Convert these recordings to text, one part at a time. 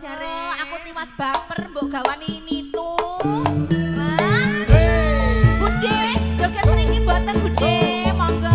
Jare aku tiwas baper mbok gawan ini tuh. Bude, joget mriki mboten Bude, monggo.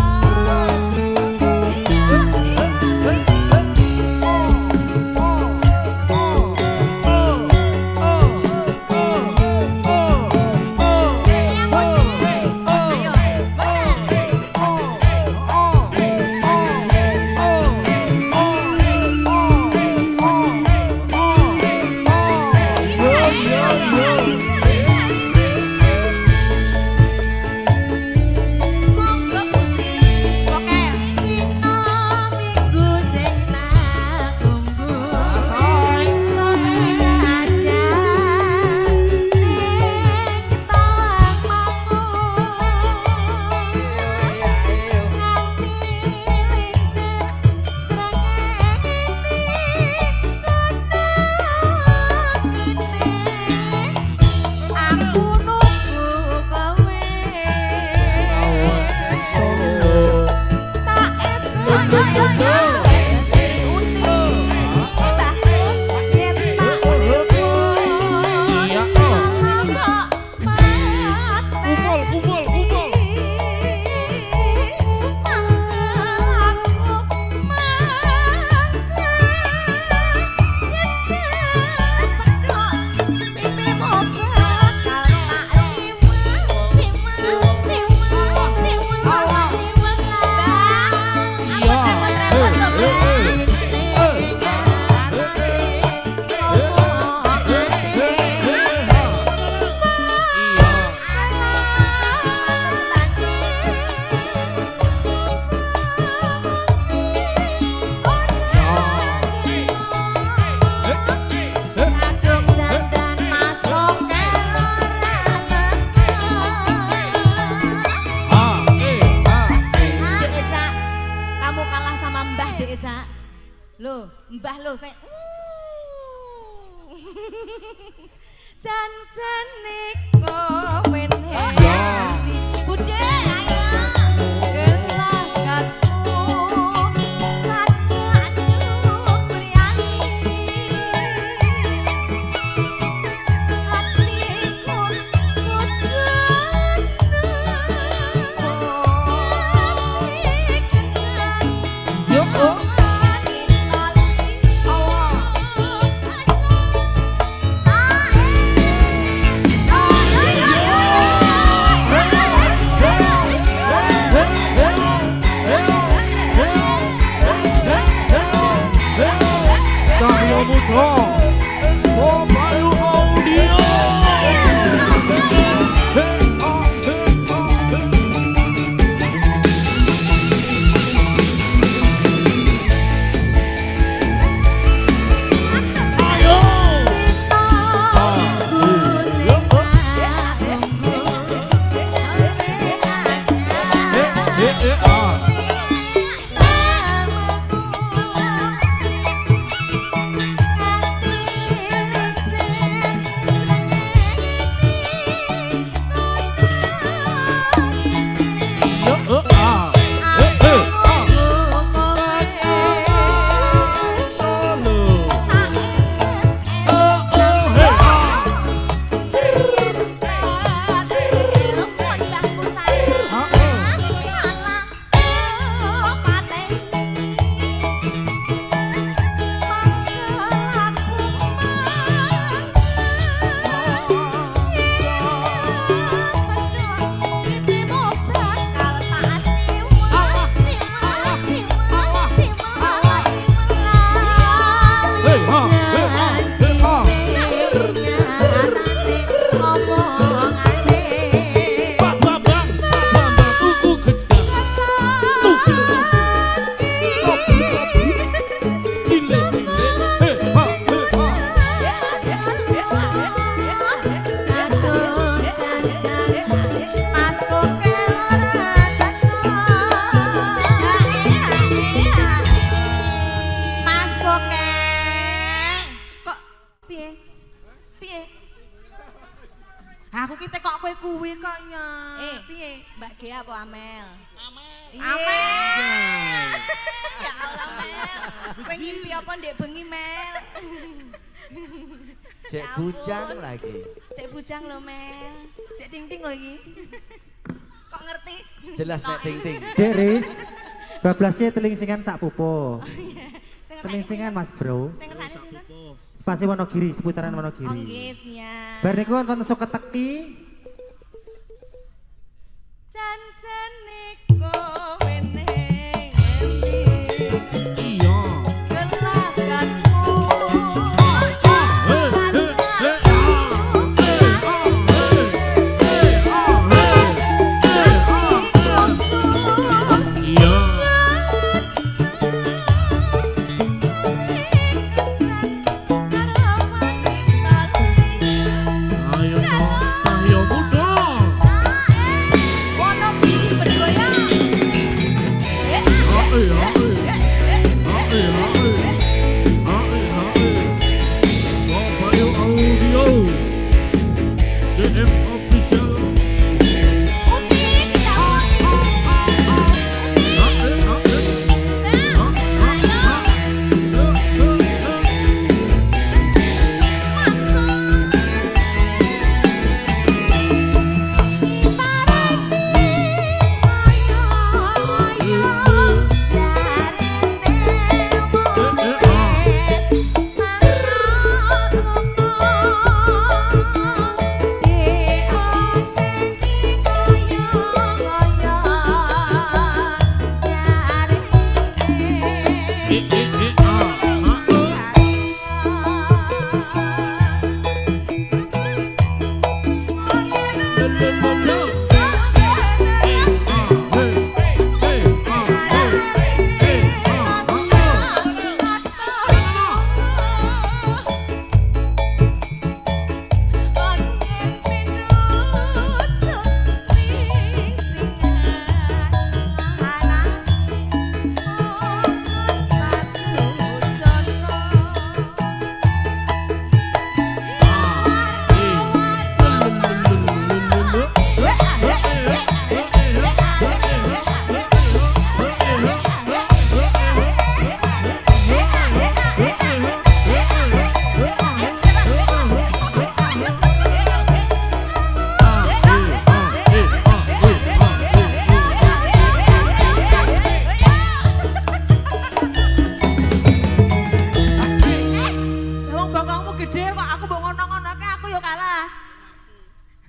Mbah saya Jan-jane kowe hati Bude ayo gelagatmu sajak priani hatiku sujana yo Aku kita kok kowe kuwi kok ya. Piye? Mbak Ge apa Amel? Amel. Amel. Ya Allah Mel. Kowe ngimpi apa ndek bengi Mel? Cek bujang lagi. Cek bujang lo Mel. Cek ting-ting lo ini. Kok ngerti? Jelas nek ting-ting. Dek Riz, bablasnya telingsingan sak pupo. Telingsingan Mas Bro. Saya ngerti sinten? Spasi Wonogiri, seputaran Oh Wonogiri. nggih, siap. Bar niku wonten sok keteki. Jancane kowe ning endi? Iya. Gelagatmu. Iya. Ayo ayo muda.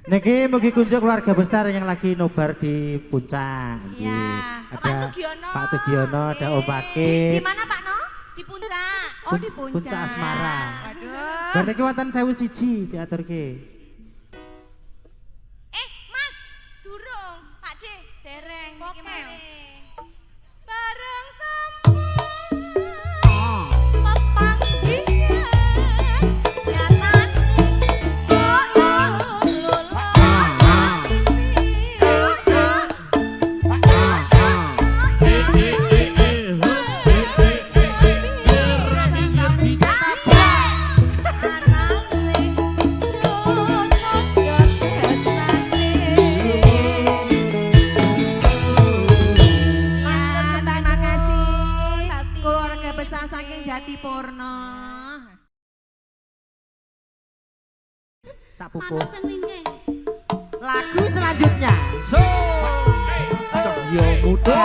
Niki mugi kunjuk keluarga besar yang lagi nobar di puncak. Ya, Ada Pak Tugiono. Pak Tugiono, ada Om Pake. Di mana Pak No? Di puncak. Oh di puncak. Puncak Asmara. Aduh. Bar niki wonten 1001 diaturke. Mas, durung. Pak De, dereng niki malih. Bareng sama pepanggian nyatan. Jatipurna. Sak pupu. Lagu selanjutnya. Yo muda.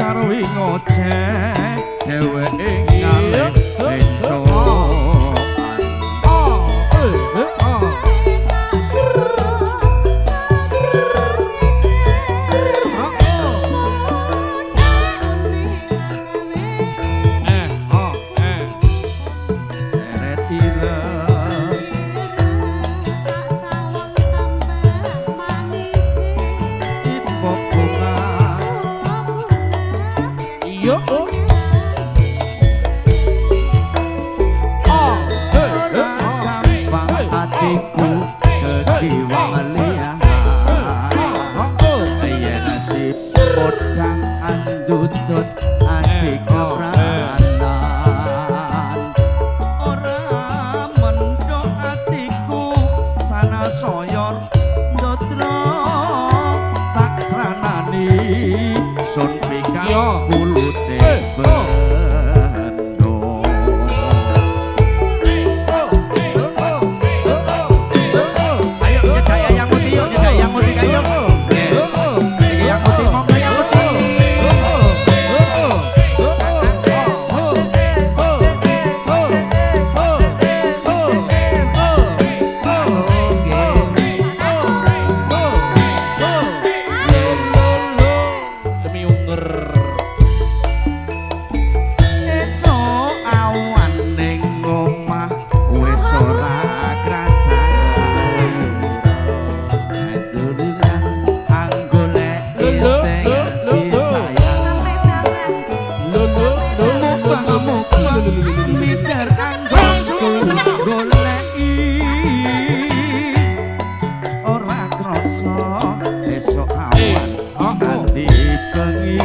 sarwi ngoceh dheweke ngalih encokan seret ireng ipok bunga Iya. gampang hatiku kediwang liang ya nasib podang andutut hati kepranan ora mendok hatiku sana soyor ndotro tak sanani sun pikang kulute bendo ayo nyedak yang putih yuk nyedak yang putih kayu yang putih monggo yang putih Demi unger. esok awan ning omah wis ora krasa duduran anggolek iseng disayang mukbang mikir anggonku goleki ora krasa esok awan nganti bengi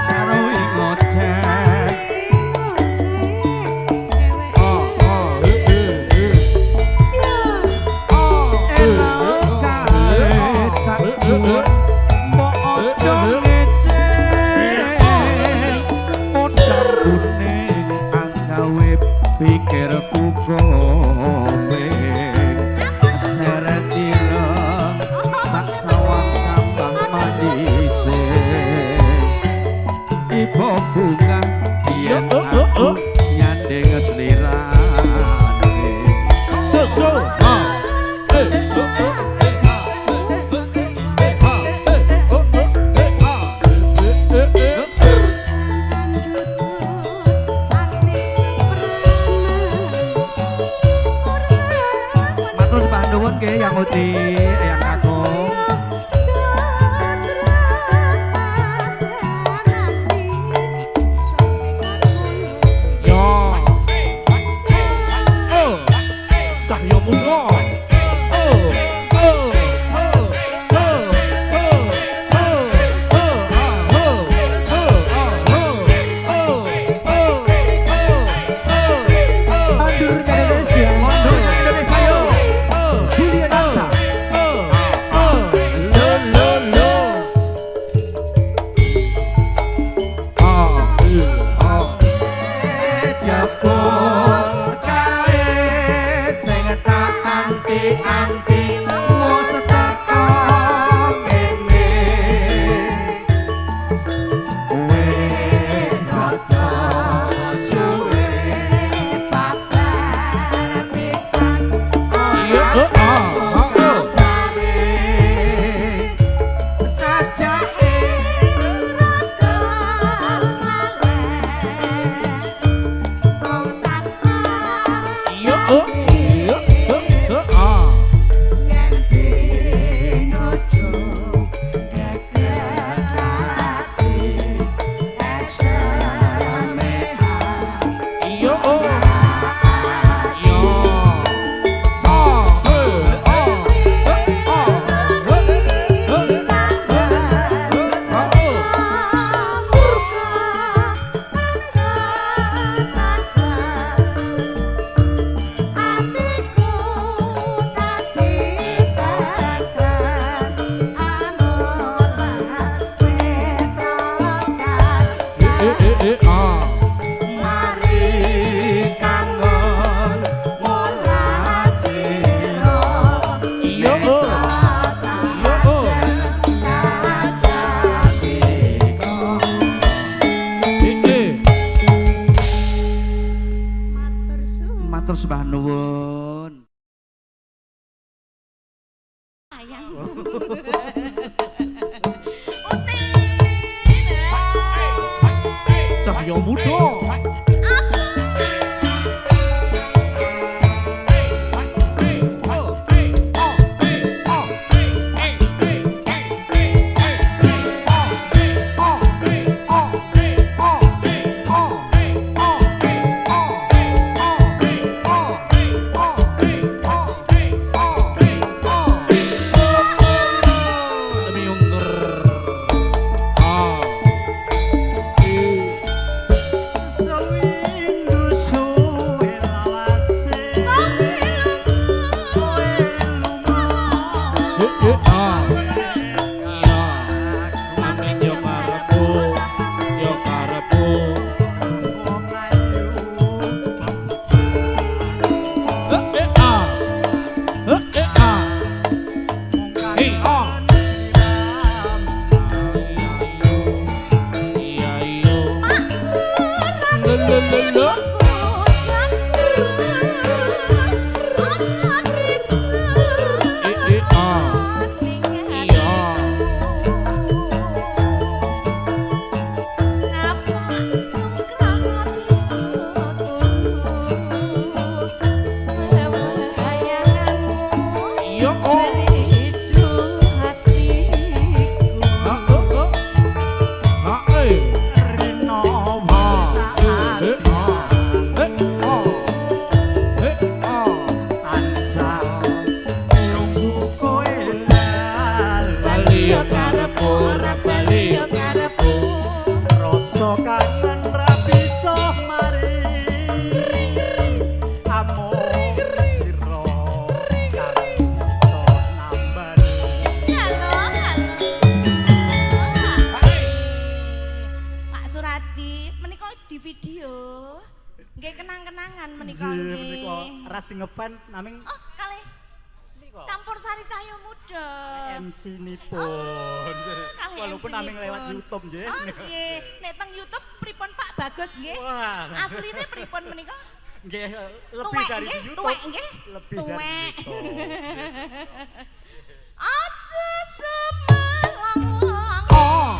sarwi ngoceh elok kae tak cuwek mbok ojo ngeceh modal kuning anggawe pikirku kowe seret ireng tak sawang kambang manise ibu bunga yen aku nyandeng selirane So. matur sembah nuwun nggih yang putih yang agung Ya. Cahyo Putra. Mandurnya Indonesia. Mondornya Indonesia yo Julia Nanta. jebul kae sing tak anti-anti wis teko kene wis rada suwe paparan pisan Iya. sajake Iya. Iya. sayang. Utin. Cahyo muda. Lebih younger. Rasa kangen ra bisa mari amor sira kang iso nambani. Halo, Pak Surati, menika di video. Nggih kenang-kenangan menika nggih. Menika radi ngepen naming Oh, kalih campur sari cahyo muda. MC nipun. Kalih Walaupun MC naming nipun. lewat YouTube nggih. Oh nggih, nek teng YouTube pripun Pak Bagus nggih? Wah. Asline pripun menika? Nggih lebih Tuwek dari nggih, di YouTube. tuwek nggih. Lebih dari Tuwek. YouTube. Aja semalang. Oh.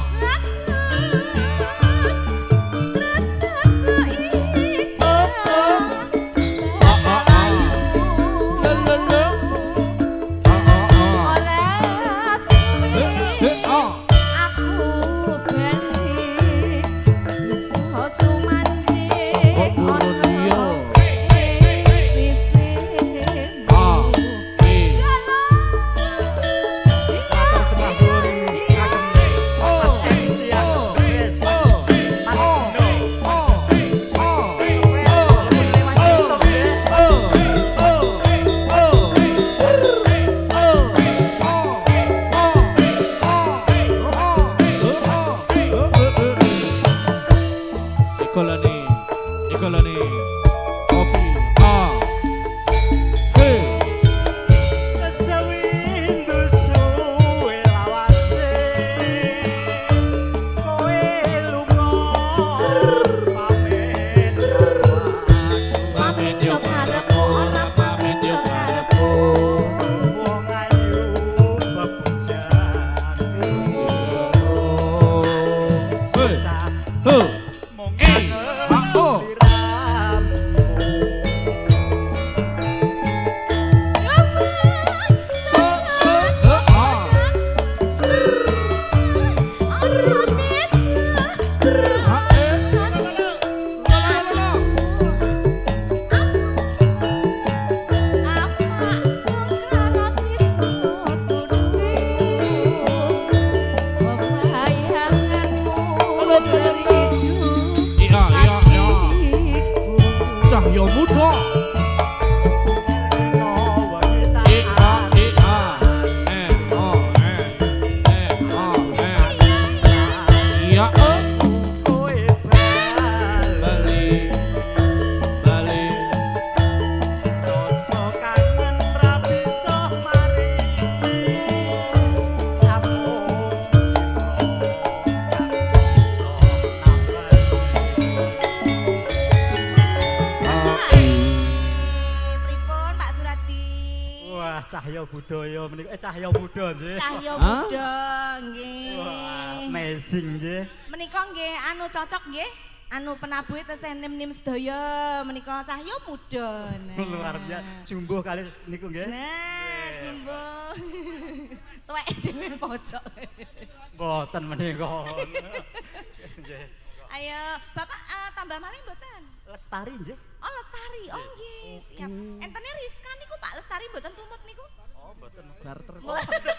cahya budaya menika cahya muda nggih. Cahya Hah? muda Wah, nggih. amazing nggih. Menika nggih anu cocok nggih. Anu penabuhe tesih nim-nim sedaya menika cahya muda. Nah. Luar biasa. Jumbuh kali niku nggih. Nah, jumbo. Tuwek dhewe pojok. Mboten menika. Nggih. Ayo, Bapak tambah malih mboten? Lestari nggih. Oh, Lestari. Oh, nggih, siap. Entene Rizka niku Pak Lestari mboten tumut niku? Oh, mboten. Barter. Mboten.